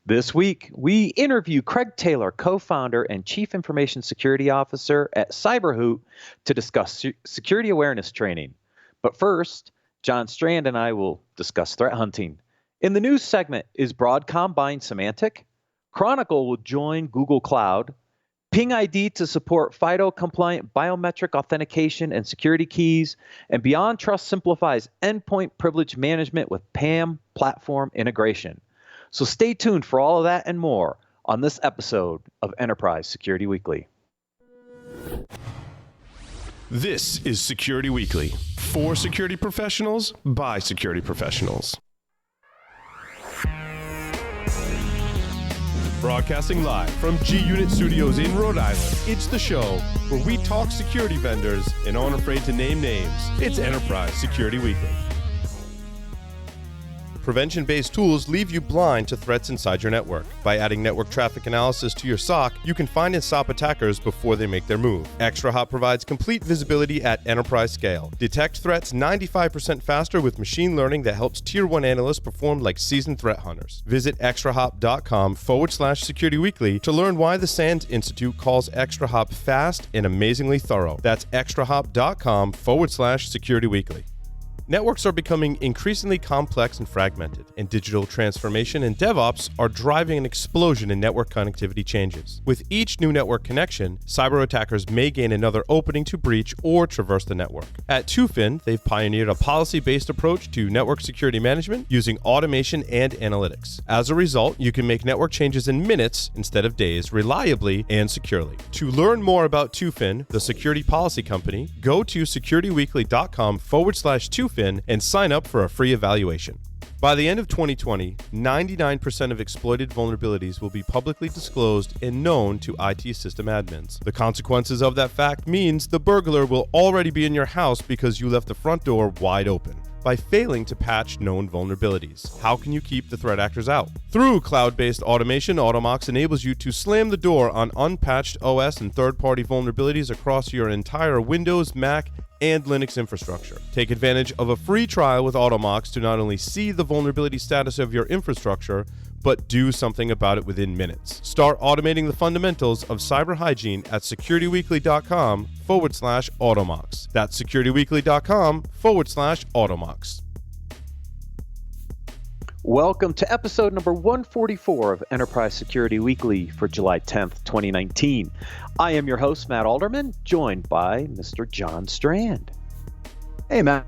This week, we interview Craig Taylor, co-founder and chief information security officer at Cyberhoot, to discuss security awareness training. But first, John Strand and I will discuss threat hunting. In the news segment, is Broadcom buying Symantec? Chronicle will join Google Cloud. Ping ID to support FIDO-compliant biometric authentication and security keys. And Beyond Trust simplifies endpoint privilege management with PAM platform integration. So stay tuned for all of that and more on this episode of Enterprise Security Weekly. This is Security Weekly, for security professionals, by security professionals. Broadcasting live from G-Unit Studios in Rhode Island, it's the show where we talk security vendors and aren't afraid to name names. It's Enterprise Security Weekly. Prevention-based tools leave you blind to threats inside your network. By adding network traffic analysis to your SOC, you can find and stop attackers before they make their move. ExtraHop provides complete visibility at enterprise scale. Detect threats 95% faster with machine learning that helps Tier 1 analysts perform like seasoned threat hunters. Visit extrahop.com/securityweekly to learn why the SANS Institute calls ExtraHop fast and amazingly thorough. That's extrahop.com/securityweekly. Networks are becoming increasingly complex and fragmented, and digital transformation and DevOps are driving an explosion in network connectivity changes. With each new network connection, cyber attackers may gain another opening to breach or traverse the network. At TwoFin, they've pioneered a policy-based approach to network security management using automation and analytics. As a result, you can make network changes in minutes instead of days, reliably and securely. To learn more about TwoFin, the security policy company, go to securityweekly.com/TwoFin and sign up for a free evaluation. By the end of 2020, 99% of exploited vulnerabilities will be publicly disclosed and known to IT system admins. The consequences of that fact means the burglar will already be in your house because you left the front door wide open by failing to patch known vulnerabilities. How can you keep the threat actors out? Through cloud-based automation, Automox enables you to slam the door on unpatched OS and third-party vulnerabilities across your entire Windows, Mac, and Linux infrastructure. Take advantage of a free trial with Automox to not only see the vulnerability status of your infrastructure, but do something about it within minutes. Start automating the fundamentals of cyber hygiene at securityweekly.com/Automox. That's securityweekly.com/Automox. Welcome to episode number 144 of Enterprise Security Weekly for July 10th, 2019. I am your host, Matt Alderman, joined by Mr. John Strand. Hey, Matt.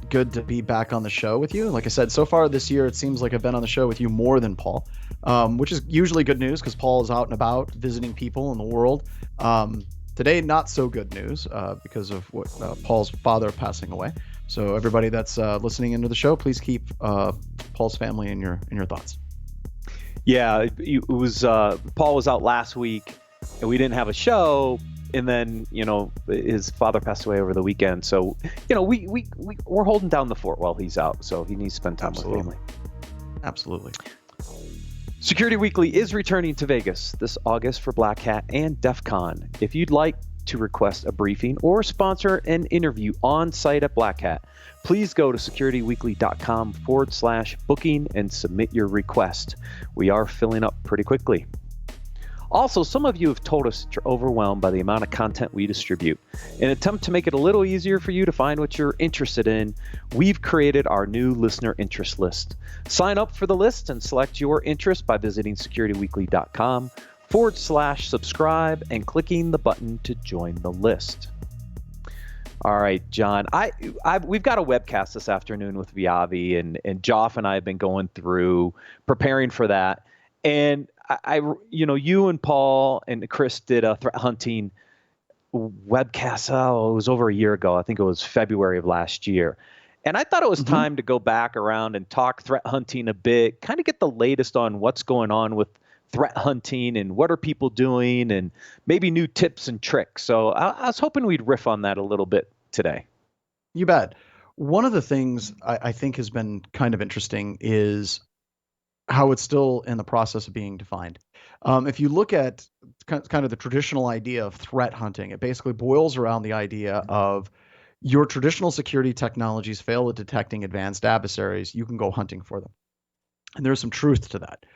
Good to be back on the show with you. Like I said, so far this year, it seems like I've been on the show with you more than Paul, which is usually good news because Paul is out and about visiting people in the world. Today, not so good news because of what Paul's father passing away. So everybody that's listening into the show, please keep Paul's family in your thoughts. Yeah, it was Paul was out last week, and we didn't have a show. And then, his father passed away over the weekend. So, we're holding down the fort while he's out. So he needs to spend time with family. Absolutely. Security Weekly is returning to Vegas this August for Black Hat and DEF CON. If you'd like to request a briefing or sponsor an interview on site at Black Hat, please go to securityweekly.com/booking and submit your request. We are filling up pretty quickly. Also, some of you have told us that you're overwhelmed by the amount of content we distribute. In an attempt to make it a little easier for you to find what you're interested in, we've created our new listener interest list. Sign up for the list and select your interest by visiting securityweekly.com/subscribe and clicking the button to join the list. All right, John, we've got a webcast this afternoon with Viavi, and Joff and I have been going through preparing for that. And you and Paul and Chris did a threat hunting webcast. Oh, it was over a year ago. I think it was February of last year. And I thought it was time to go back around and talk threat hunting a bit, kind of get the latest on what's going on with threat hunting and what are people doing and maybe new tips and tricks. So I was hoping we'd riff on that a little bit today. You bet. One of the things I think has been kind of interesting is how it's still in the process of being defined. If you look at kind of the traditional idea of threat hunting, it basically boils around the idea of your traditional security technologies fail at detecting advanced adversaries, you can go hunting for them. And there's some truth to that.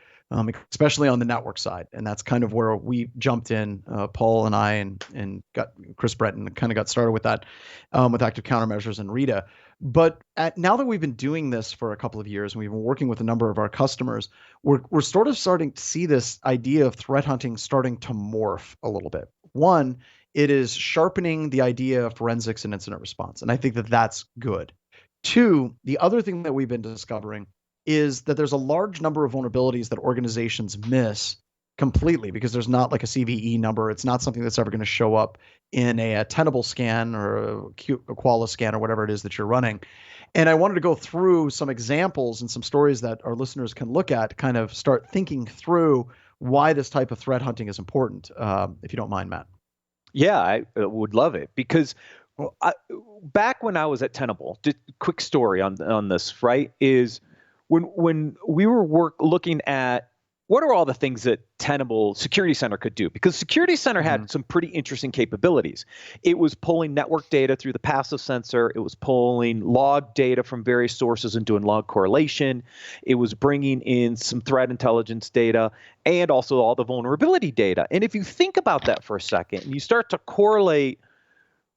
especially on the network side. And that's kind of where we jumped in, Paul and I, and got Chris Breton kind of got started with that, with active countermeasures and Rita. But now that we've been doing this for a couple of years and we've been working with a number of our customers, we're sort of starting to see this idea of threat hunting starting to morph a little bit. One, it is sharpening the idea of forensics and incident response. And I think that that's good. Two, the other thing that we've been discovering is that there's a large number of vulnerabilities that organizations miss completely because there's not like a CVE number. It's not something that's ever going to show up in a Tenable scan or a Qualys scan or whatever it is that you're running. And I wanted to go through some examples and some stories that our listeners can look at to kind of start thinking through why this type of threat hunting is important, if you don't mind, Matt. Yeah, I would love it because back when I was at Tenable, just quick story on this, right, is when we were looking at what are all the things that Tenable Security Center could do, because Security Center had some pretty interesting capabilities. It was pulling network data through the passive sensor. It was pulling log data from various sources and doing log correlation. It was bringing in some threat intelligence data and also all the vulnerability data. And if you think about that for a second and you start to correlate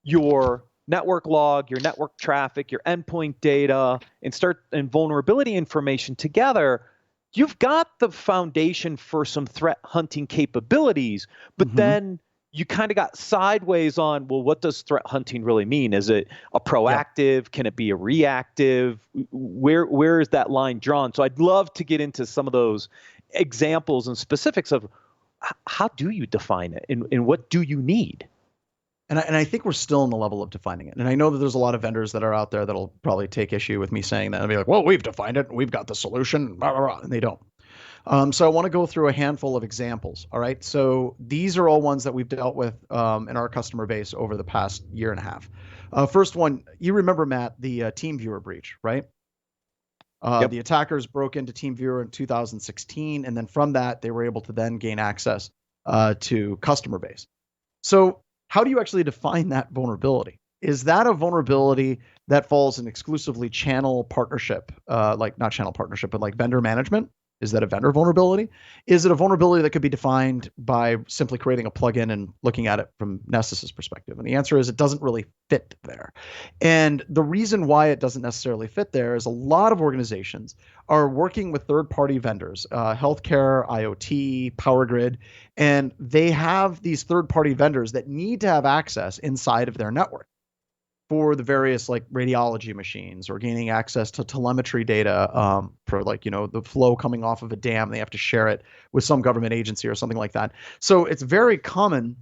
your network log, your network traffic, your endpoint data, and vulnerability information together, you've got the foundation for some threat hunting capabilities, but then you kind of got sideways on, well, what does threat hunting really mean? Is it a proactive? Can it be a reactive? Where is that line drawn? So I'd love to get into some of those examples and specifics of how do you define it and what do you need? And I think we're still in the level of defining it. And I know that there's a lot of vendors that are out there that'll probably take issue with me saying that and be like, well, we've defined it. We've got the solution, blah, blah, blah, and they don't. So I want to go through a handful of examples. All right. So these are all ones that we've dealt with in our customer base over the past year and a half. First one, you remember, Matt, the TeamViewer breach, right? The attackers broke into TeamViewer in 2016. And then from that, they were able to then gain access to customer base. So how do you actually define that vulnerability? Is that a vulnerability that falls in exclusively channel partnership, like not channel partnership, but like vendor management? Is that a vendor vulnerability? Is it a vulnerability that could be defined by simply creating a plugin and looking at it from Nessus's perspective? And the answer is it doesn't really fit there. And the reason why it doesn't necessarily fit there is a lot of organizations are working with third-party vendors, healthcare, IoT, power grid, and they have these third-party vendors that need to have access inside of their network for the various like radiology machines or gaining access to telemetry data for like, the flow coming off of a dam. They have to share it with some government agency or something like that. So it's very common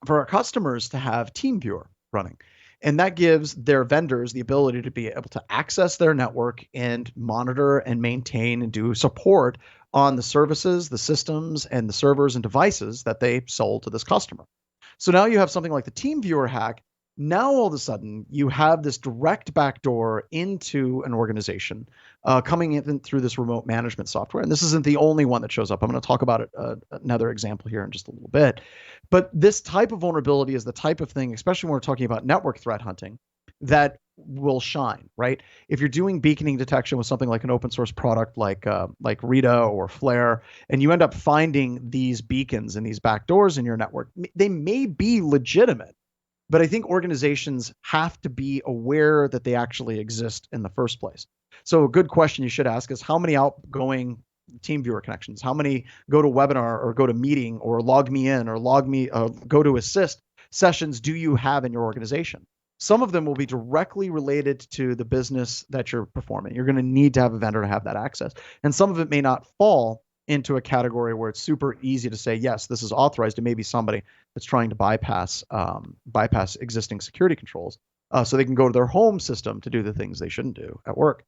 for our customers to have TeamViewer running. And that gives their vendors the ability to be able to access their network and monitor and maintain and do support on the services, the systems, and the servers and devices that they sold to this customer. So now you have something like the TeamViewer hack. Now, all of a sudden, you have this direct backdoor into an organization coming in through this remote management software. And this isn't the only one that shows up. I'm going to talk about it, another example here in just a little bit. But this type of vulnerability is the type of thing, especially when we're talking about network threat hunting, that will shine, right? If you're doing beaconing detection with something like an open source product like Rita or Flare, and you end up finding these beacons and these backdoors in your network, they may be legitimate. But I think organizations have to be aware that they actually exist in the first place. So a good question you should ask is how many outgoing TeamViewer connections, how many go to webinar or go to meeting or log me in or go to assist sessions do you have in your organization? Some of them will be directly related to the business that you're performing. You're going to need to have a vendor to have that access. And some of it may not fall into a category where it's super easy to say, yes, this is authorized. It may be somebody that's trying to bypass existing security controls so they can go to their home system to do the things they shouldn't do at work.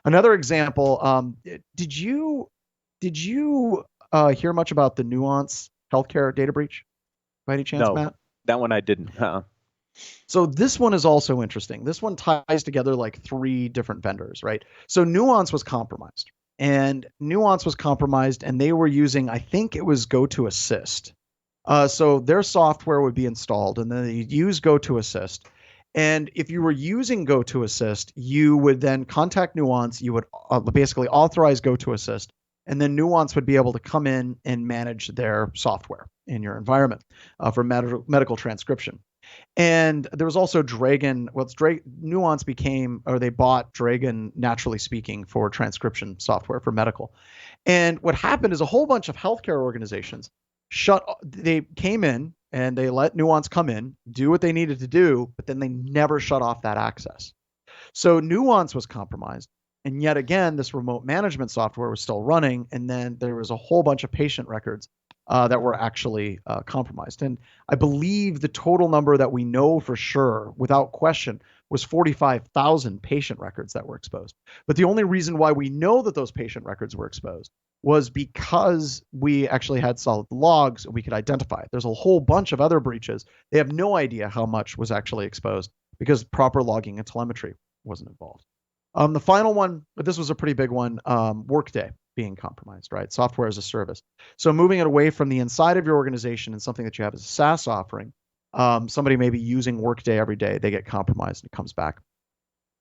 Another example, did you hear much about the Nuance healthcare data breach by any chance, No, Matt? That one I didn't. So this one is also interesting. This one ties together like 3 different vendors, right? So Nuance was compromised. And they were using, I think it was GoToAssist. So their software would be installed and then they'd use GoToAssist. And if you were using GoToAssist, you would then contact Nuance. You would basically authorize GoToAssist. And then Nuance would be able to come in and manage their software in your environment for medical transcription. And there was also Dragon. Well, Nuance became, or they bought Dragon, naturally speaking, for transcription software for medical. And what happened is a whole bunch of healthcare organizations they came in and they let Nuance come in, do what they needed to do, but then they never shut off that access. So Nuance was compromised. And yet again, this remote management software was still running. And then there was a whole bunch of patient records that were actually compromised. And I believe the total number that we know for sure, without question, was 45,000 patient records that were exposed. But the only reason why we know that those patient records were exposed was because we actually had solid logs and we could identify it. There's a whole bunch of other breaches. They have no idea how much was actually exposed because proper logging and telemetry wasn't involved. The final one, but this was a pretty big one, Workday being compromised, right? Software as a service. So moving it away from the inside of your organization and something that you have as a SaaS offering, somebody may be using Workday every day, they get compromised and it comes back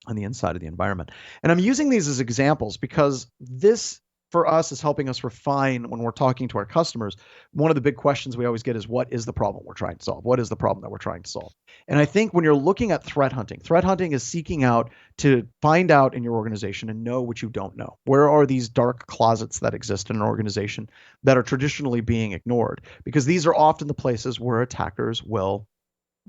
on the inside of the environment. And I'm using these as examples because this, for us, is helping us refine when we're talking to our customers. One of the big questions we always get is, what is the problem we're trying to solve? What is the problem that we're trying to solve? And I think when you're looking at threat hunting is seeking out to find out in your organization and know what you don't know. Where are these dark closets that exist in an organization that are traditionally being ignored? Because these are often the places where attackers will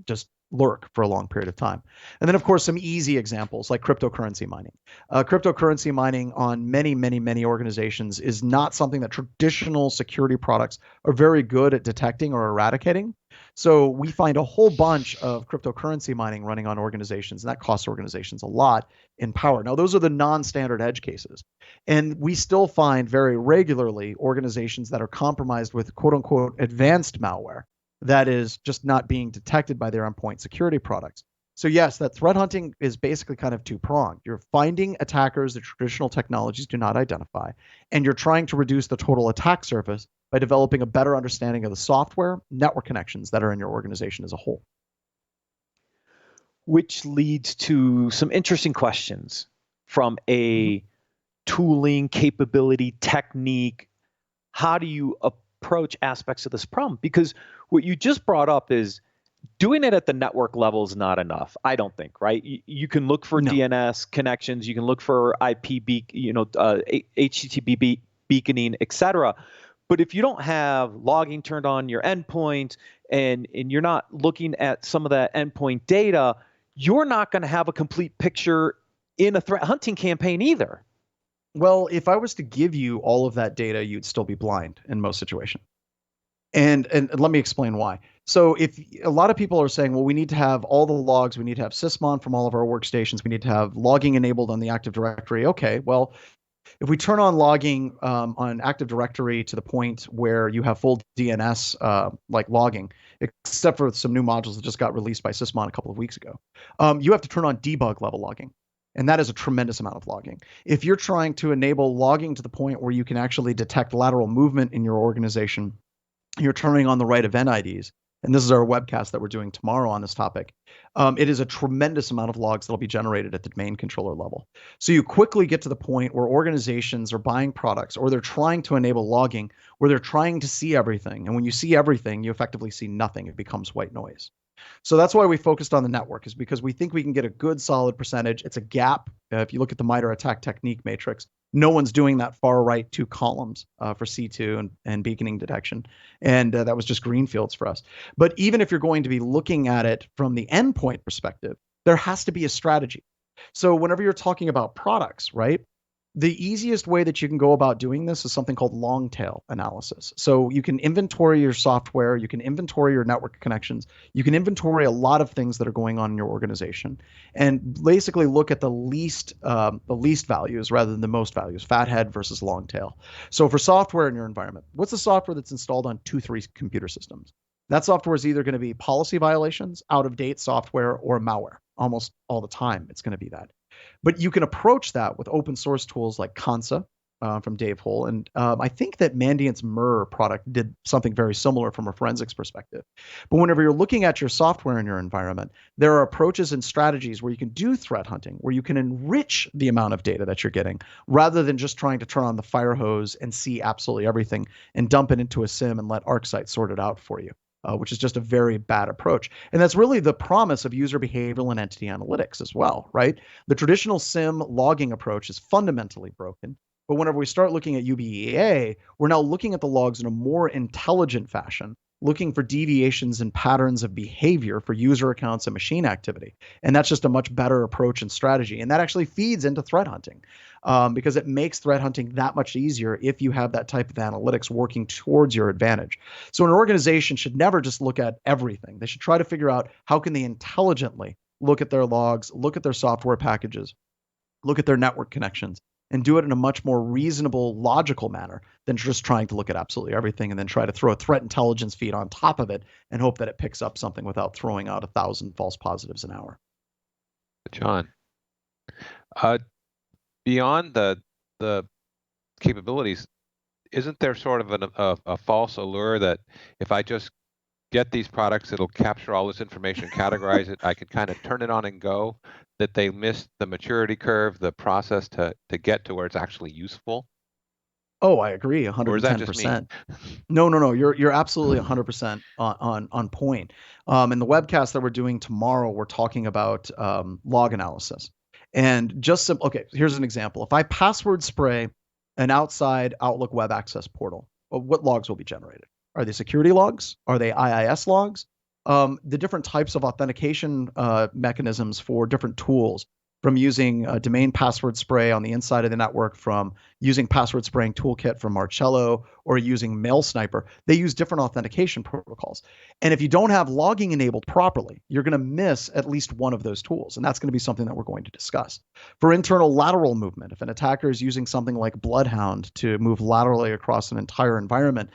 just lurk for a long period of time. And then, of course, some easy examples like cryptocurrency mining. Cryptocurrency mining on many organizations is not something that traditional security products are very good at detecting or eradicating. So we find a whole bunch of cryptocurrency mining running on organizations, and that costs organizations a lot in power. Now, those are the non-standard edge cases. And we still find very regularly organizations that are compromised with quote unquote advanced malware that is just not being detected by their endpoint security products. So yes, that threat hunting is basically kind of two-pronged. You're finding attackers that traditional technologies do not identify, and you're trying to reduce the total attack surface by developing a better understanding of the software network connections that are in your organization as a whole. Which leads to some interesting questions from a tooling, capability, technique. How do you approach aspects of this problem? Because what you just brought up is doing it at the network level is not enough, I don't think, right? You can look for DNS connections, you can look for HTTP beaconing, etc. But if you don't have logging turned on your endpoint and you're not looking at some of that endpoint data, you're not going to have a complete picture in a threat hunting campaign either. Well, if I was to give you all of that data, you'd still be blind in most situations. And let me explain why. So if a lot of people are saying, well, we need to have all the logs, we need to have sysmon from all of our workstations, we need to have logging enabled on the Active Directory. Okay, well, if we turn on logging on Active Directory to the point where you have full DNS like logging, except for some new modules that just got released by sysmon a couple of weeks ago, you have to turn on debug level logging. And that is a tremendous amount of logging. If you're trying to enable logging to the point where you can actually detect lateral movement in your organization, you're turning on the right event IDs, and this is our webcast that we're doing tomorrow on this topic, it is a tremendous amount of logs that'll be generated at the domain controller level. So you quickly get to the point where organizations are buying products or they're trying to enable logging where they're trying to see everything. And when you see everything, you effectively see nothing. It becomes white noise. So that's why we focused on the network, is because we think we can get a good solid percentage. It's a gap. If you look at the MITRE attack technique matrix, no one's doing that far right 2 columns for C2 and beaconing detection. And that was just greenfields for us. But even if you're going to be looking at it from the endpoint perspective, there has to be a strategy. So whenever you're talking about products, right, the easiest way that you can go about doing this is something called long tail analysis. So you can inventory your software, you can inventory your network connections, you can inventory a lot of things that are going on in your organization, and basically look at the least values rather than the most values, fathead versus long tail. So for software in your environment, what's the software that's installed on 2-3 computer systems? That software is either going to be policy violations, out-of-date software, or malware. Almost all the time, it's going to be that. But you can approach that with open source tools like Kansa. from Dave Hull, and I think that Mandiant's Myrrh product did something very similar from a forensics perspective. But whenever you're looking at your software in your environment, there are approaches and strategies where you can do threat hunting, where you can enrich the amount of data that you're getting, rather than just trying to turn on the Firehose and see absolutely everything and dump it into a SIM and let ArcSight sort it out for you. Which is just a very bad approach. And that's really the promise of user behavioral and entity analytics as well, right? The traditional SIM logging approach is fundamentally broken. But whenever we start looking at UBEA, we're now looking at the logs in a more intelligent fashion, looking for deviations and patterns of behavior for user accounts and machine activity. And that's just a much better approach and strategy. And that actually feeds into threat hunting, because it makes threat hunting that much easier if you have that type of analytics working towards your advantage. So an organization should never just look at everything. They should try to figure out how can they intelligently look at their logs, look at their software packages, look at their network connections, and do it in a much more reasonable, logical manner than just trying to look at absolutely everything and then try to throw a threat intelligence feed on top of it and hope that it picks up something without throwing out 1,000 false positives an hour. John, beyond the capabilities, isn't there sort of a false allure that if I just get these products, it'll capture all this information, categorize it, I can kind of turn it on and go, that they missed the maturity curve, the process to get to where it's actually useful? Oh, I agree, 110%. Or is that just me? No. You're absolutely 100% on point. In the webcast that we're doing tomorrow, we're talking about log analysis. And just okay, here's an example. If I password spray an outside Outlook web access portal, what logs will be generated? Are they security logs? Are they IIS logs? The different types of authentication mechanisms for different tools, from using domain password spray on the inside of the network, from using password spraying toolkit from Marcello, or using Mail Sniper. They use different authentication protocols. And if you don't have logging enabled properly, you're going to miss at least one of those tools. And that's going to be something that we're going to discuss. For internal lateral movement, if an attacker is using something like Bloodhound to move laterally across an entire environment,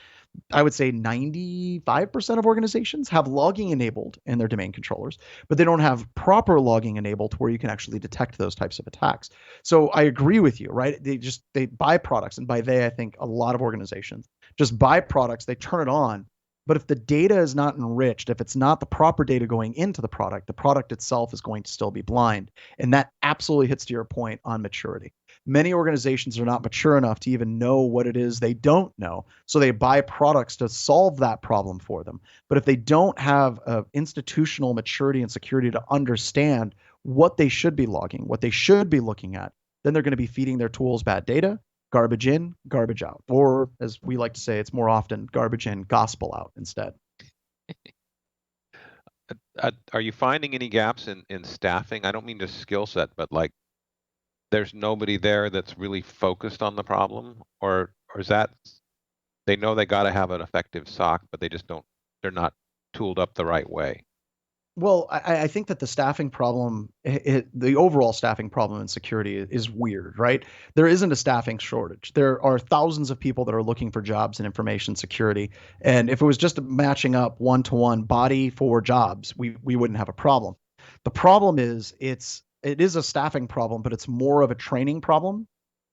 I would say 95% of organizations have logging enabled in their domain controllers, but they don't have proper logging enabled where you can actually detect those types of attacks. So I agree with you, right? They buy products, and by they, I think a lot of organizations just buy products, they turn it on. But if the data is not enriched, if it's not the proper data going into the product itself is going to still be blind. And that absolutely hits to your point on maturity. Many organizations are not mature enough to even know what it is they don't know. So they buy products to solve that problem for them. But if they don't have institutional maturity and security to understand what they should be logging, what they should be looking at, then they're going to be feeding their tools bad data, garbage in, garbage out. Or as we like to say, it's more often garbage in, gospel out instead. Are you finding any gaps in staffing? I don't mean just skill set, but like there's nobody there that's really focused on the problem, or is that they know they got to have an effective SOC, but they're not tooled up the right way? Well, I think that the staffing problem, the overall staffing problem in security is weird, right? There isn't a staffing shortage. There are thousands of people that are looking for jobs in information security. And if it was just matching up one-to-one body for jobs, we wouldn't have a problem. The problem is it is a staffing problem, but it's more of a training problem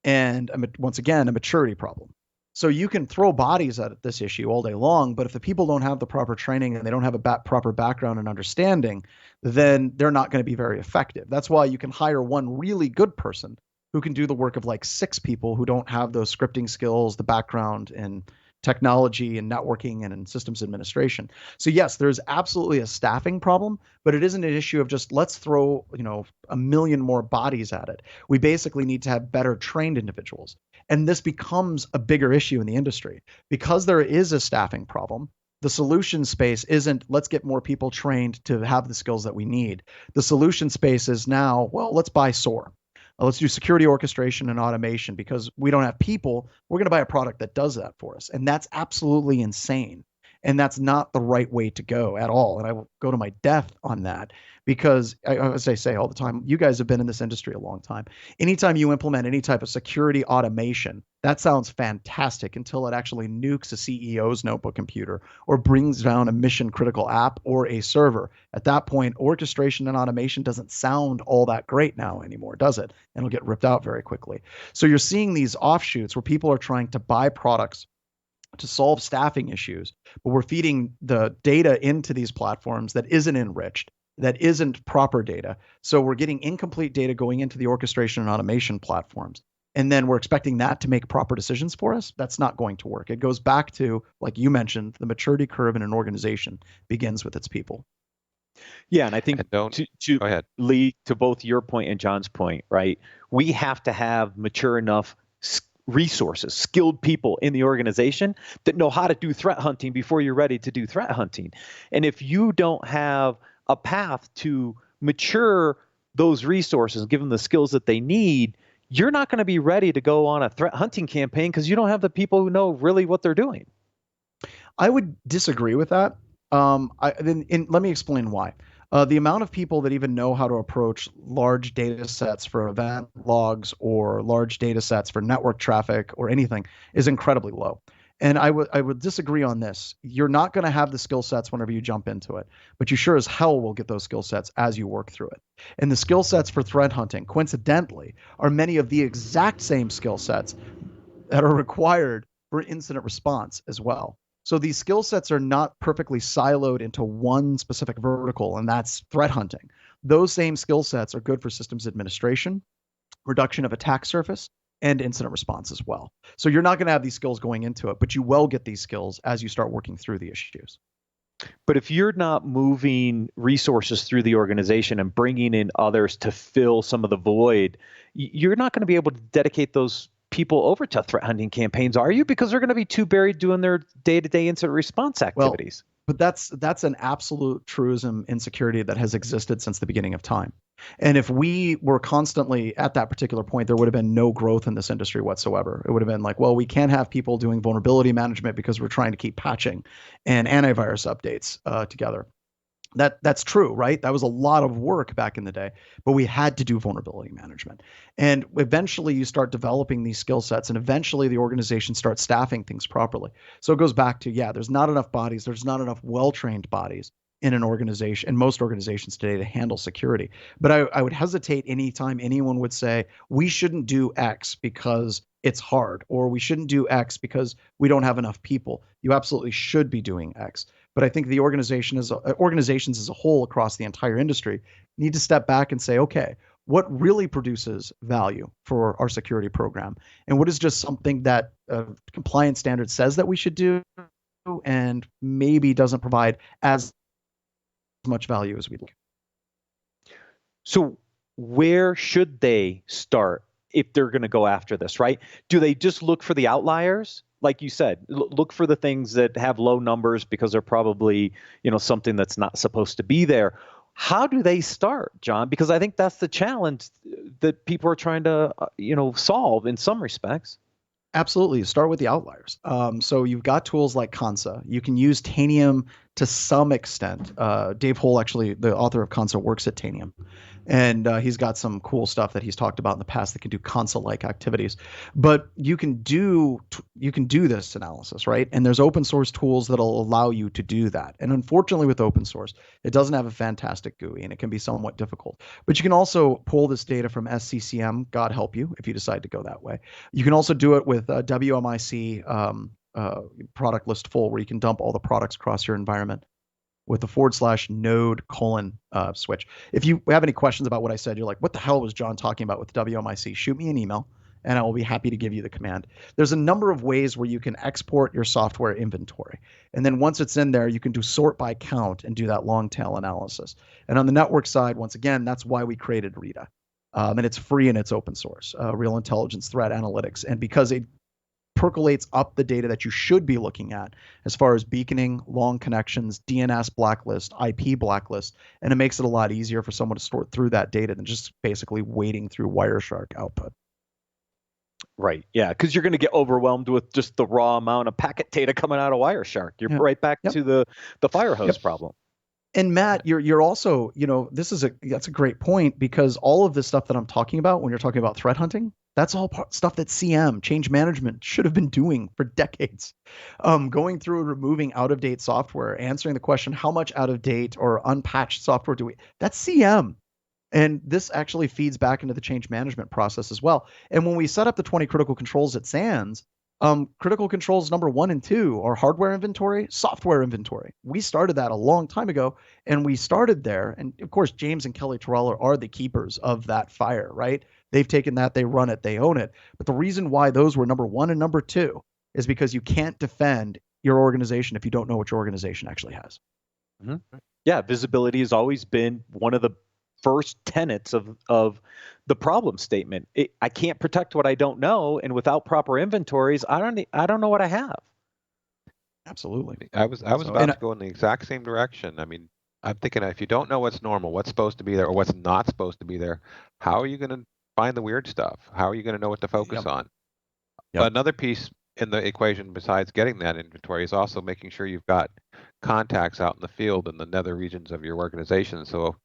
and once again, a maturity problem. So you can throw bodies at this issue all day long, but if the people don't have the proper training and they don't have a proper background and understanding, then they're not going to be very effective. That's why you can hire one really good person who can do the work of like 6 people who don't have those scripting skills, the background in technology and networking and in systems administration. So yes, there's absolutely a staffing problem, but it isn't an issue of just let's throw, 1 million more bodies at it. We basically need to have better trained individuals. And this becomes a bigger issue in the industry because there is a staffing problem. The solution space isn't let's get more people trained to have the skills that we need. The solution space is now, well, let's buy SOAR. Let's do security orchestration and automation because we don't have people. We're going to buy a product that does that for us. And that's absolutely insane. And that's not the right way to go at all. And I will go to my death on that because, as I say all the time, you guys have been in this industry a long time. Anytime you implement any type of security automation, that sounds fantastic until it actually nukes a CEO's notebook computer or brings down a mission critical app or a server. At that point, orchestration and automation doesn't sound all that great now anymore, does it? And it'll get ripped out very quickly. So you're seeing these offshoots where people are trying to buy products to solve staffing issues, but we're feeding the data into these platforms that isn't enriched, that isn't proper data. So we're getting incomplete data going into the orchestration and automation platforms. And then we're expecting that to make proper decisions for us. That's not going to work. It goes back to, like you mentioned, the maturity curve in an organization begins with its people. Yeah, and I think Go ahead. Lee, to both your point and John's point, right? We have to have mature enough resources, skilled people in the organization that know how to do threat hunting before you're ready to do threat hunting. And if you don't have a path to mature those resources, give them the skills that they need, you're not going to be ready to go on a threat hunting campaign because you don't have the people who know really what they're doing. I would disagree with that. Let me explain why. The amount of people that even know how to approach large data sets for event logs or large data sets for network traffic or anything is incredibly low. And I would disagree on this. You're not going to have the skill sets whenever you jump into it, but you sure as hell will get those skill sets as you work through it. And the skill sets for threat hunting, coincidentally, are many of the exact same skill sets that are required for incident response as well. So these skill sets are not perfectly siloed into one specific vertical, and that's threat hunting. Those same skill sets are good for systems administration, reduction of attack surface, and incident response as well. So you're not going to have these skills going into it, but you will get these skills as you start working through the issues. But if you're not moving resources through the organization and bringing in others to fill some of the void, you're not going to be able to dedicate those people over to threat hunting campaigns, are you? Because they're going to be too buried doing their day-to-day incident response activities. But that's an absolute truism in security that has existed since the beginning of time. And if we were constantly at that particular point, there would have been no growth in this industry whatsoever. It would have been like, well, we can't have people doing vulnerability management because we're trying to keep patching and antivirus updates together. That's true, right? That was a lot of work back in the day, but we had to do vulnerability management. And eventually you start developing these skill sets, and eventually the organization starts staffing things properly. So it goes back to, yeah, there's not enough bodies, there's not enough well-trained bodies in an organization, in most organizations today, to handle security. But I would hesitate anytime anyone would say, we shouldn't do X because it's hard, or we shouldn't do X because we don't have enough people. You absolutely should be doing X. But I think the organizations as a whole across the entire industry need to step back and say, okay, what really produces value for our security program? And what is just something that compliance standard says that we should do and maybe doesn't provide as much value as we'd like? So where should they start if they're going to go after this, right? Do they just look for the outliers? Like you said, look for the things that have low numbers because they're probably, something that's not supposed to be there. How do they start, John? Because I think that's the challenge that people are trying to, solve in some respects. Absolutely. Start with the outliers. So you've got tools like Consa. You can use Tanium to some extent. Dave Hole, actually, the author of Consa, works at Tanium. And he's got some cool stuff that he's talked about in the past that can do Consa-like activities. But you can do this analysis, right? And there's open source tools that'll allow you to do that. And unfortunately, with open source, it doesn't have a fantastic GUI, and it can be somewhat difficult. But you can also pull this data from SCCM, God help you, if you decide to go that way. You can also do it with WMIC product list full, where you can dump all the products across your environment with the /node : switch. If you have any questions about what I said, you're like, what the hell was John talking about with WMIC? Shoot me an email and I will be happy to give you the command. There's a number of ways where you can export your software inventory. And then once it's in there, you can do sort by count and do that long tail analysis. And on the network side, once again, that's why we created Rita. And it's free and it's open source, Real Intelligence Threat Analytics. And because it percolates up the data that you should be looking at as far as beaconing, long connections, DNS blacklist, IP blacklist, and it makes it a lot easier for someone to sort through that data than just basically wading through Wireshark output. Right. Yeah, because you're going to get overwhelmed with just the raw amount of packet data coming out of Wireshark. You're Yeah. right back Yep. to the Firehose Yep. problem. And Matt, you're also, that's a great point, because all of this stuff that I'm talking about when you're talking about threat hunting, that's all stuff that CM, change management, should have been doing for decades. Going through and removing out of date software, answering the question, how much out of date or unpatched software do we? That's CM. And this actually feeds back into the change management process as well. And when we set up the 20 critical controls at SANS, critical controls number 1 and 2 are hardware inventory, software inventory. We started that a long time ago, and we started there. And of course, James and Kelly Terrell are the keepers of that fire, right? They've taken that, they run it, they own it. But the reason why those were number 1 and number 2 is because you can't defend your organization if you don't know what your organization actually has. Mm-hmm. Yeah, visibility has always been one of the first tenets of the problem statement. I can't protect what I don't know, and without proper inventories, I don't know what I have. Absolutely. I was about to go in the exact same direction. I mean, I'm thinking if you don't know what's normal, what's supposed to be there, or what's not supposed to be there, how are you going to find the weird stuff? How are you going to know what to focus on? Yep. Another piece in the equation besides getting that inventory is also making sure you've got contacts out in the field in the nether regions of your organization. So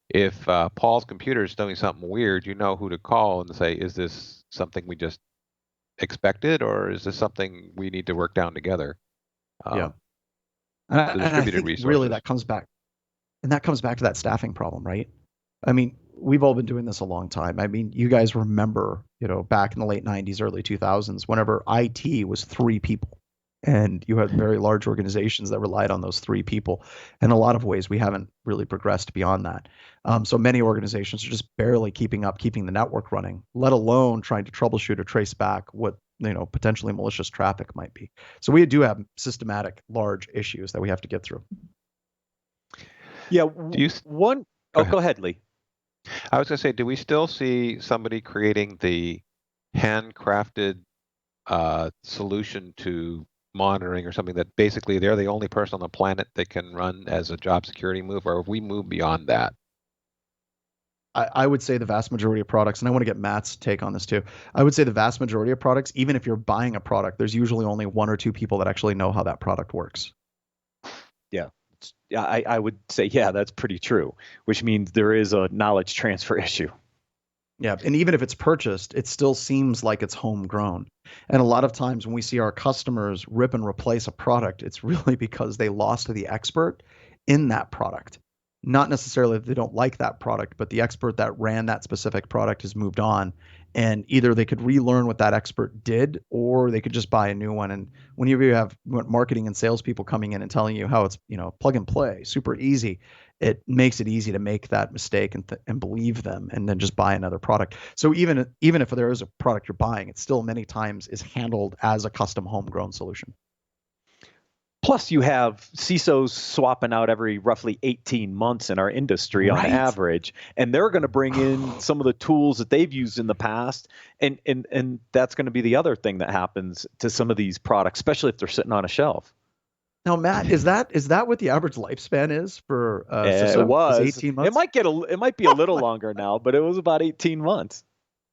if Paul's computer is doing something weird, you know who to call and say, is this something we just expected, or is this something we need to work down together? Yeah. The And I distributed think resources. really that comes back to that staffing problem, right? I mean, we've all been doing this a long time. I mean, you guys remember, back in the late 90s, early 2000s, whenever IT was 3 people, and you had very large organizations that relied on those 3 people. In a lot of ways, we haven't really progressed beyond that. So many organizations are just barely keeping the network running, let alone trying to troubleshoot or trace back what potentially malicious traffic might be. So we do have systematic large issues that we have to get through. Yeah. Go ahead, Lee. I was going to say, do we still see somebody creating the handcrafted solution to monitoring or something that basically they're the only person on the planet that can run as a job security move, or have we moved beyond that? I would say the vast majority of products, and I want to get Matt's take on this too. I would say the vast majority of products, even if you're buying a product, there's usually only 1 or 2 people that actually know how that product works. Yeah. I would say, yeah, that's pretty true, which means there is a knowledge transfer issue. Yeah. And even if it's purchased, it still seems like it's homegrown. And a lot of times when we see our customers rip and replace a product, it's really because they lost the expert in that product. Not necessarily that they don't like that product, but the expert that ran that specific product has moved on. And either they could relearn what that expert did, or they could just buy a new one. And when you have marketing and salespeople coming in and telling you how it's, plug and play, super easy, it makes it easy to make that mistake and believe them, and then just buy another product. So even if there is a product you're buying, it still many times is handled as a custom homegrown solution. Plus, you have CISOs swapping out every roughly 18 months in our industry on average, and they're going to bring in some of the tools that they've used in the past, and that's going to be the other thing that happens to some of these products, especially if they're sitting on a shelf. Now, Matt, is that what the average lifespan is for CISO? It was 18 months. It might be a little longer now, but it was about 18 months.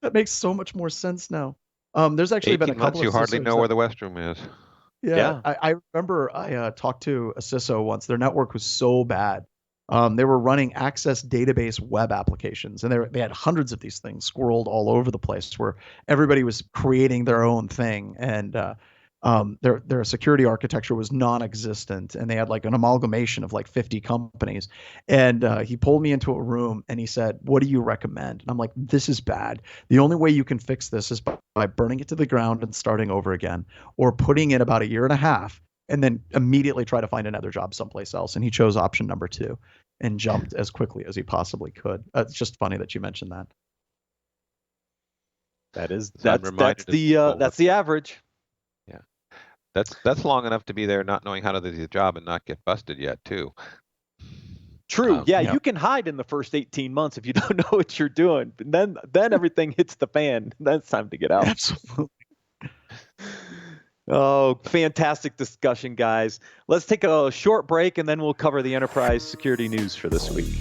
That makes so much more sense now. There's actually been a couple of you hardly know where the restroom is. Yeah. I remember I talked to a CISO once. Their network was so bad. They were running Access database web applications, and they had hundreds of these things squirreled all over the place, where everybody was creating their own thing, and their security architecture was non-existent, and they had like an amalgamation of like 50 companies. And he pulled me into a room and he said, "What do you recommend?" And I'm like, "This is bad. The only way you can fix this is by burning it to the ground and starting over again, or putting in about 1.5 years and then immediately try to find another job someplace else." And he chose option number 2 and jumped as quickly as he possibly could. It's just funny that you mentioned that. That's the average. Yeah, that's long enough to be there not knowing how to do the job and not get busted yet too. True. You can hide in the first 18 months if you don't know what you're doing. But then everything hits the fan. Then it's time to get out. Absolutely. Oh, fantastic discussion, guys. Let's take a short break, and then we'll cover the enterprise security news for this week.